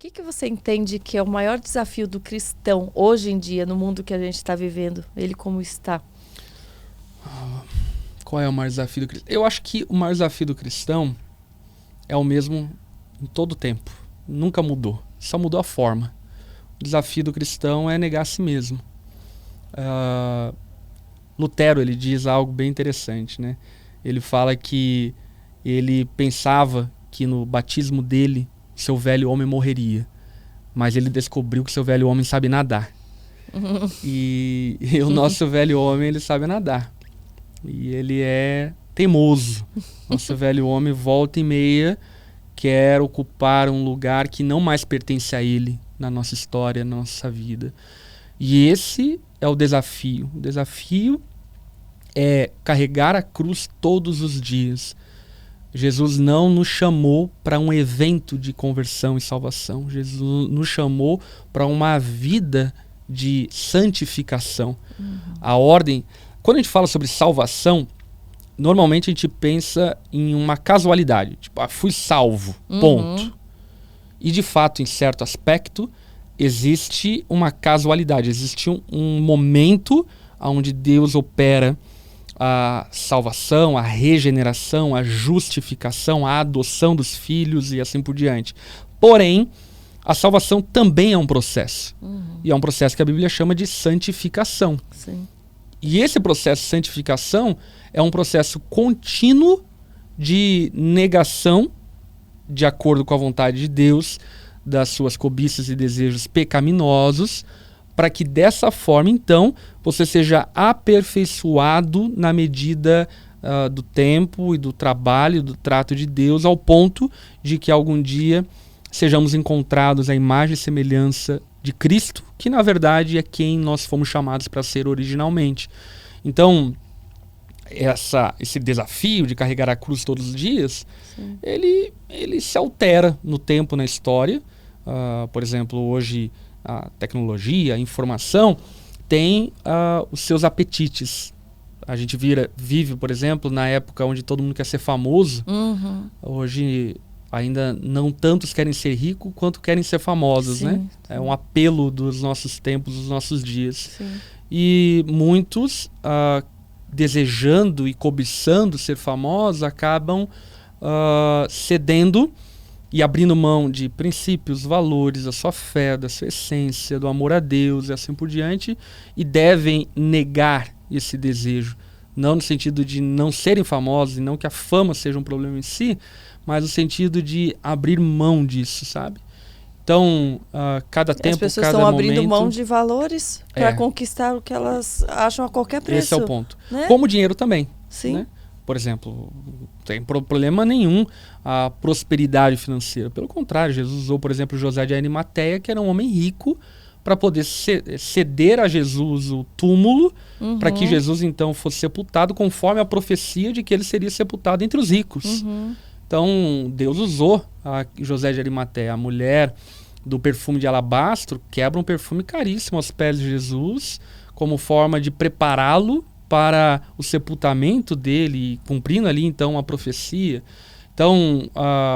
que você entende que é o maior desafio do cristão hoje em dia, no mundo que a gente está vivendo? Ele como está? Qual é o maior desafio do cristão? Eu acho que o maior desafio do cristão é o mesmo em todo o tempo. Nunca mudou. Só mudou a forma. O desafio do cristão é negar a si mesmo. Lutero, ele diz algo bem interessante, né? Ele fala que ele pensava que no batismo dele, seu velho homem morreria. Mas ele descobriu que seu velho homem sabe nadar. E o nosso velho homem, ele sabe nadar. E ele é teimoso. Nosso velho homem, volta e meia, quer ocupar um lugar que não mais pertence a ele na nossa história, na nossa vida. E esse é o desafio. O desafio é carregar a cruz todos os dias. Jesus não nos chamou para um evento de conversão e salvação. Jesus nos chamou para uma vida de santificação. A ordem... Quando a gente fala sobre salvação, normalmente a gente pensa em uma casualidade. Tipo, fui salvo, ponto. E de fato, em certo aspecto, existe uma casualidade. Existe um momento onde Deus opera a salvação, a regeneração, a justificação, a adoção dos filhos e assim por diante. Porém, a salvação também é um processo. E é um processo que a Bíblia chama de santificação. Sim. E esse processo de santificação é um processo contínuo de negação, de acordo com a vontade de Deus, das suas cobiças e desejos pecaminosos, para que dessa forma, então, você seja aperfeiçoado na medida do tempo e do trabalho, do trato de Deus, ao ponto de que algum dia sejamos encontrados à imagem e semelhança de Cristo, que na verdade é quem nós fomos chamados para ser originalmente. Então, esse desafio de carregar a cruz todos os dias, ele se altera no tempo, na história. Por exemplo, hoje a tecnologia, a informação tem os seus apetites. A gente vive, por exemplo, na época onde todo mundo quer ser famoso. Hoje ainda não tantos querem ser ricos quanto querem ser famosos, Sim, né? sim. É um apelo dos nossos tempos, dos nossos dias. Sim. E muitos, desejando e cobiçando ser famosos, acabam cedendo e abrindo mão de princípios, valores, da sua fé, da sua essência, do amor a Deus e assim por diante, e devem negar esse desejo. Não no sentido de não serem famosos e não que a fama seja um problema em si, mas no sentido de abrir mão disso, sabe? Então, cada tempo, As pessoas cada estão momento... abrindo mão de valores para conquistar o que elas acham a qualquer preço. Esse é o ponto. Né? Como o dinheiro também. Sim. Né? Por exemplo, não tem problema nenhum a prosperidade financeira. Pelo contrário, Jesus usou, por exemplo, José de Arimateia, que era um homem rico, para poder ceder a Jesus o túmulo, para que Jesus então fosse sepultado conforme a profecia de que ele seria sepultado entre os ricos. Então, Deus usou a José de Arimateia, a mulher do perfume de alabastro, quebra um perfume caríssimo aos pés de Jesus, como forma de prepará-lo para o sepultamento dele, cumprindo ali então a profecia. Então,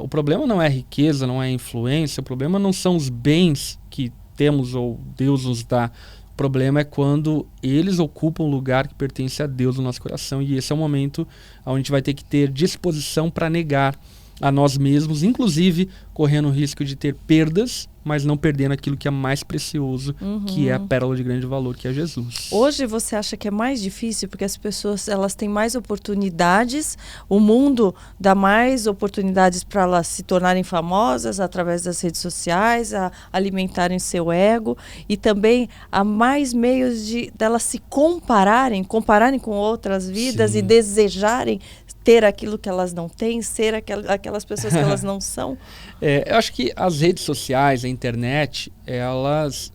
o problema não é a riqueza, não é a influência, o problema não são os bens que temos ou Deus nos dá. O problema é quando eles ocupam o lugar que pertence a Deus no nosso coração, e esse é o momento onde a gente vai ter que ter disposição para negar a nós mesmos, inclusive correndo o risco de ter perdas, mas não perdendo aquilo que é mais precioso, que é a pérola de grande valor, que é Jesus. Hoje você acha que é mais difícil porque as pessoas elas têm mais oportunidades, o mundo dá mais oportunidades para elas se tornarem famosas através das redes sociais, a alimentarem seu ego, e também há mais meios de delas se compararem com outras vidas. Sim. E desejarem ter aquilo que elas não têm, ser aquelas pessoas que elas não são. Eu acho que as redes sociais, a internet, elas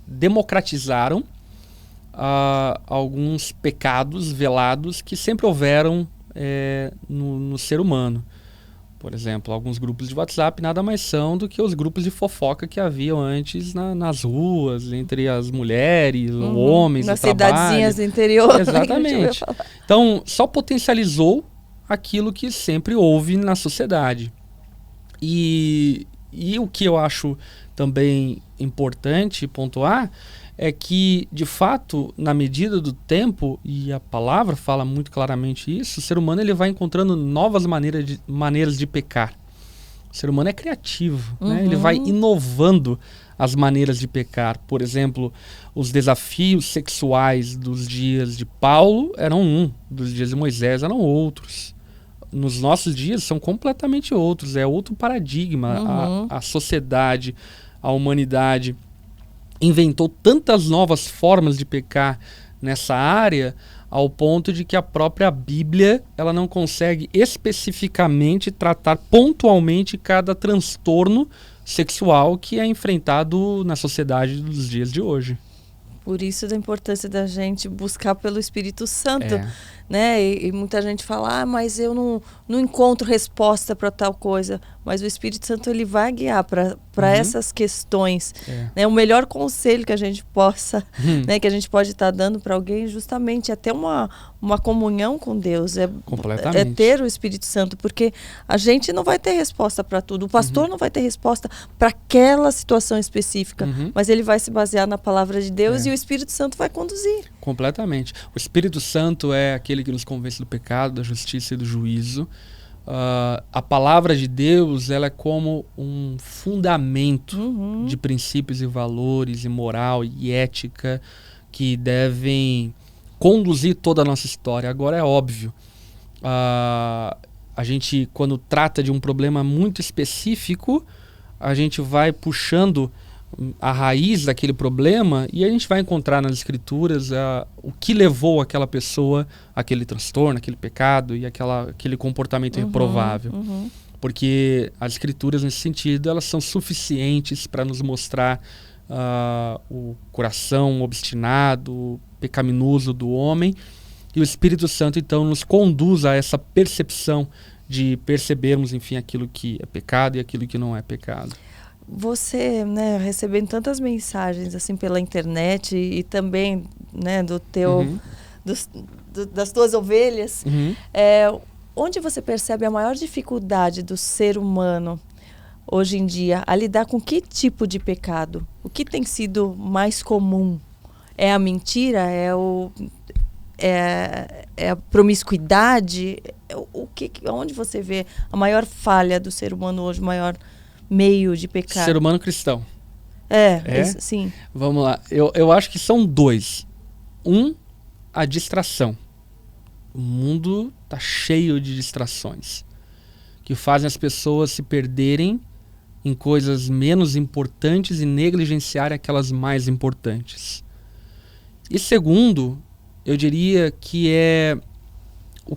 democratizaram alguns pecados velados que sempre houveram no ser humano. Por exemplo, alguns grupos de WhatsApp nada mais são do que os grupos de fofoca que haviam antes nas ruas, entre as mulheres, os homens, nas no trabalho. cidadezinhas do interior. Exatamente. Então, só potencializou aquilo que sempre houve na sociedade. E E o que eu acho também importante pontuar é que, de fato, na medida do tempo, e a palavra fala muito claramente isso, o ser humano ele vai encontrando novas maneiras de pecar. O ser humano é criativo, né? Ele vai inovando as maneiras de pecar. Por exemplo, os desafios sexuais dos dias de Paulo eram dos dias de Moisés eram outros. Nos nossos dias são completamente outros, é outro paradigma. A sociedade, a humanidade inventou tantas novas formas de pecar nessa área, ao ponto de que a própria Bíblia ela não consegue especificamente tratar pontualmente cada transtorno sexual que é enfrentado na sociedade dos dias de hoje. Por isso da importância da gente buscar pelo Espírito Santo, né? E muita gente fala, mas eu não encontro resposta para tal coisa. Mas o Espírito Santo ele vai guiar para essas questões. Né? O melhor conselho que a gente possa, né, que a gente pode estar dando para alguém, justamente é ter uma comunhão com Deus, é ter o Espírito Santo, porque a gente não vai ter resposta para tudo. O pastor não vai ter resposta para aquela situação específica, mas ele vai se basear na palavra de Deus e o Espírito Santo vai conduzir. Completamente. O Espírito Santo é aquele que nos convence do pecado, da justiça e do juízo. A palavra de Deus ela é como um fundamento de princípios e valores e moral e ética que devem conduzir toda a nossa história. Agora é óbvio, a gente quando trata de um problema muito específico, a gente vai puxando a raiz daquele problema e a gente vai encontrar nas escrituras o que levou aquela pessoa àquele transtorno, aquele pecado e aquele comportamento reprovável. Porque as escrituras nesse sentido elas são suficientes para nos mostrar o coração obstinado, pecaminoso do homem, e o Espírito Santo então nos conduz a essa percepção de percebermos, enfim, aquilo que é pecado e aquilo que não é pecado. Você, né, recebendo tantas mensagens assim pela internet e também, né, do teu, das tuas ovelhas, onde você percebe a maior dificuldade do ser humano hoje em dia a lidar com que tipo de pecado? O que tem sido mais comum? É a mentira? É a promiscuidade? Onde você vê a maior falha do ser humano hoje, o maior meio de pecado? Ser humano cristão. Sim. Vamos lá. Eu acho que são dois. A distração. O mundo está cheio de distrações que fazem as pessoas se perderem em coisas menos importantes e negligenciarem aquelas mais importantes. E segundo, eu diria que é o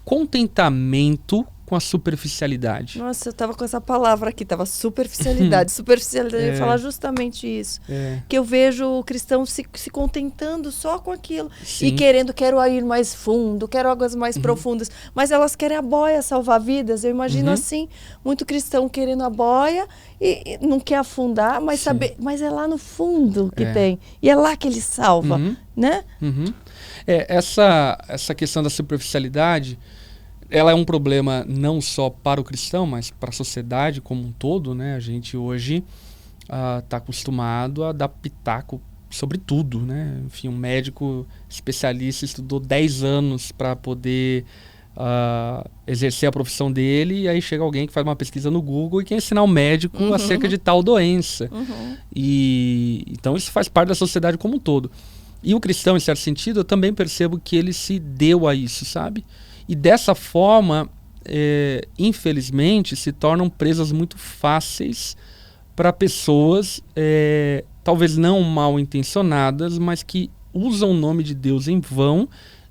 contentamento com a superficialidade. Nossa, eu tava com essa palavra aqui, tava superficialidade. Superficialidade, eu ia falar justamente isso. Que eu vejo o cristão se contentando só com aquilo. Sim. E quero ir mais fundo, quero águas mais profundas. Mas elas querem a boia salvar vidas. Eu imagino assim, muito cristão querendo a boia e não quer afundar, mas mas é lá no fundo que tem. E é lá que ele salva, né? Essa questão da superficialidade, ela é um problema não só para o cristão, mas para a sociedade como um todo, né? A gente hoje está acostumado a dar pitaco sobre tudo, né? Enfim, um médico especialista estudou 10 anos para poder exercer a profissão dele, e aí chega alguém que faz uma pesquisa no Google e quer ensinar o médico acerca de tal doença. E então isso faz parte da sociedade como um todo. E o cristão, em certo sentido, eu também percebo que ele se deu a isso, sabe? E dessa forma, infelizmente, se tornam presas muito fáceis para pessoas, talvez não mal intencionadas, mas que usam o nome de Deus em vão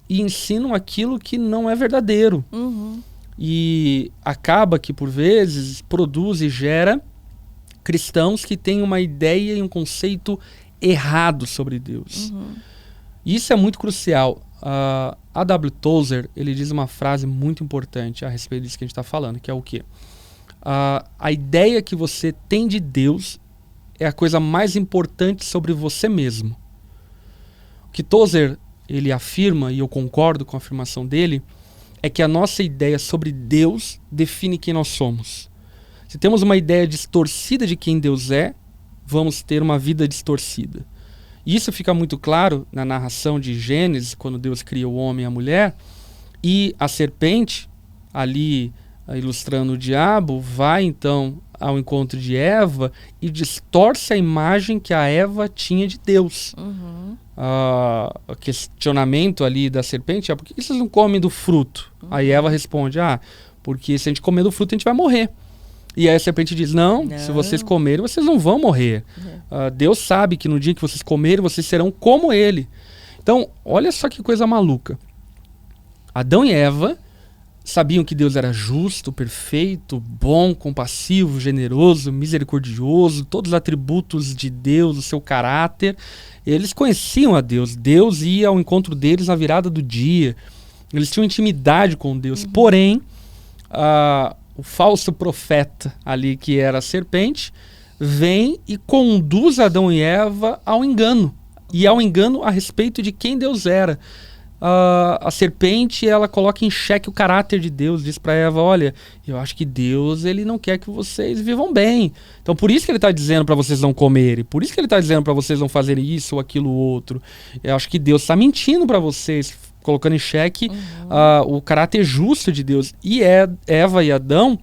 e ensinam aquilo que não é verdadeiro. E acaba que, por vezes, produz e gera cristãos que têm uma ideia e um conceito errado sobre Deus. Isso é muito crucial. A W. Tozer, ele diz uma frase muito importante a respeito disso que a gente está falando, que é o quê? A ideia que você tem de Deus é a coisa mais importante sobre você mesmo. O que Tozer ele afirma, e eu concordo com a afirmação dele, é que a nossa ideia sobre Deus define quem nós somos. Se temos uma ideia distorcida de quem Deus é, vamos ter uma vida distorcida. Isso fica muito claro na narração de Gênesis, quando Deus cria o homem e a mulher, e a serpente, ali ilustrando o diabo, vai então ao encontro de Eva e distorce a imagem que a Eva tinha de Deus. O questionamento ali da serpente é: por que vocês não comem do fruto? Aí Eva responde: porque se a gente comer do fruto a gente vai morrer. E aí a serpente diz: não, se vocês comerem, vocês não vão morrer. Deus sabe que no dia que vocês comerem, vocês serão como Ele. Então, olha só que coisa maluca. Adão e Eva sabiam que Deus era justo, perfeito, bom, compassivo, generoso, misericordioso, todos os atributos de Deus, o seu caráter. Eles conheciam a Deus. Deus ia ao encontro deles na virada do dia. Eles tinham intimidade com Deus. Porém, o falso profeta ali, que era a serpente, vem e conduz Adão e Eva ao engano. E ao engano a respeito de quem Deus era. A serpente, ela coloca em xeque o caráter de Deus, diz para Eva: olha, eu acho que Deus, ele não quer que vocês vivam bem. Então por isso que ele está dizendo para vocês não comerem, por isso que ele está dizendo para vocês não fazerem isso ou aquilo outro. Eu acho que Deus está mentindo para vocês, colocando em xeque o caráter justo de Deus. E Eva e Adão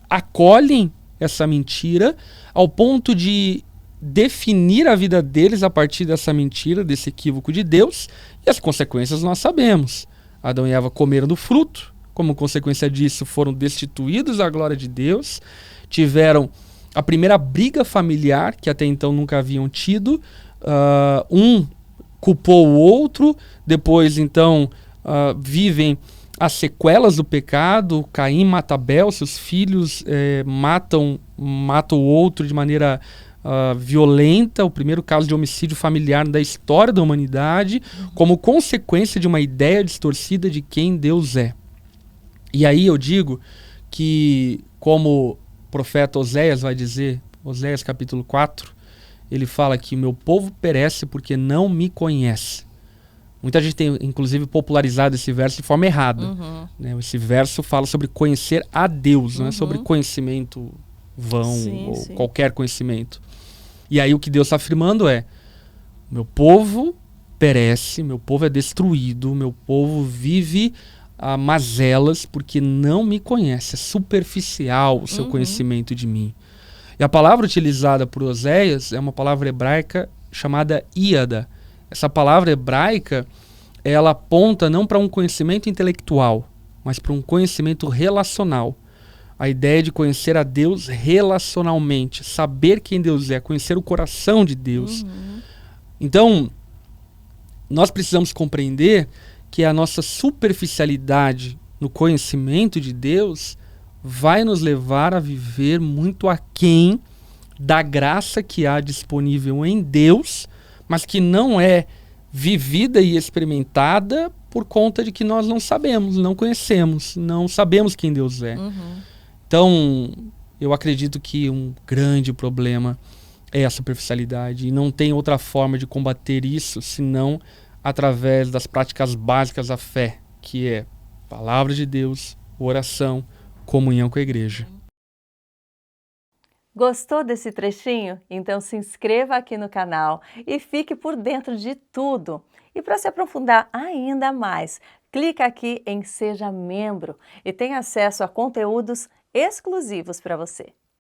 acolhem essa mentira ao ponto de definir a vida deles a partir dessa mentira, desse equívoco de Deus, e as consequências nós sabemos. Adão e Eva comeram do fruto, como consequência disso foram destituídos da glória de Deus, tiveram a primeira briga familiar que até então nunca haviam tido, um culpou o outro, depois então vivem as sequelas do pecado. Caim mata Abel, seus filhos matam o outro de maneira violenta, o primeiro caso de homicídio familiar da história da humanidade, como consequência de uma ideia distorcida de quem Deus é. E aí eu digo que, como o profeta Oséias vai dizer, Oséias capítulo 4, ele fala que meu povo perece porque não me conhece. Muita gente tem, inclusive, popularizado esse verso de forma errada. Né? Esse verso fala sobre conhecer a Deus, não é sobre conhecimento vão ou qualquer conhecimento. E aí o que Deus está afirmando é: meu povo perece, meu povo é destruído, meu povo vive mazelas porque não me conhece. É superficial o seu conhecimento de mim. E a palavra utilizada por Oséias é uma palavra hebraica chamada íada. Essa palavra hebraica, ela aponta não para um conhecimento intelectual, mas para um conhecimento relacional. A ideia de conhecer a Deus relacionalmente, saber quem Deus é, conhecer o coração de Deus. Então, nós precisamos compreender que a nossa superficialidade no conhecimento de Deus vai nos levar a viver muito aquém da graça que há disponível em Deus, mas que não é vivida e experimentada por conta de que nós não sabemos, não conhecemos, não sabemos quem Deus é. Então, eu acredito que um grande problema é a superficialidade, e não tem outra forma de combater isso senão através das práticas básicas da fé, que é palavra de Deus, oração, comunhão com a igreja. Gostou desse trechinho? Então se inscreva aqui no canal e fique por dentro de tudo. E para se aprofundar ainda mais, clica aqui em Seja Membro e tenha acesso a conteúdos exclusivos para você.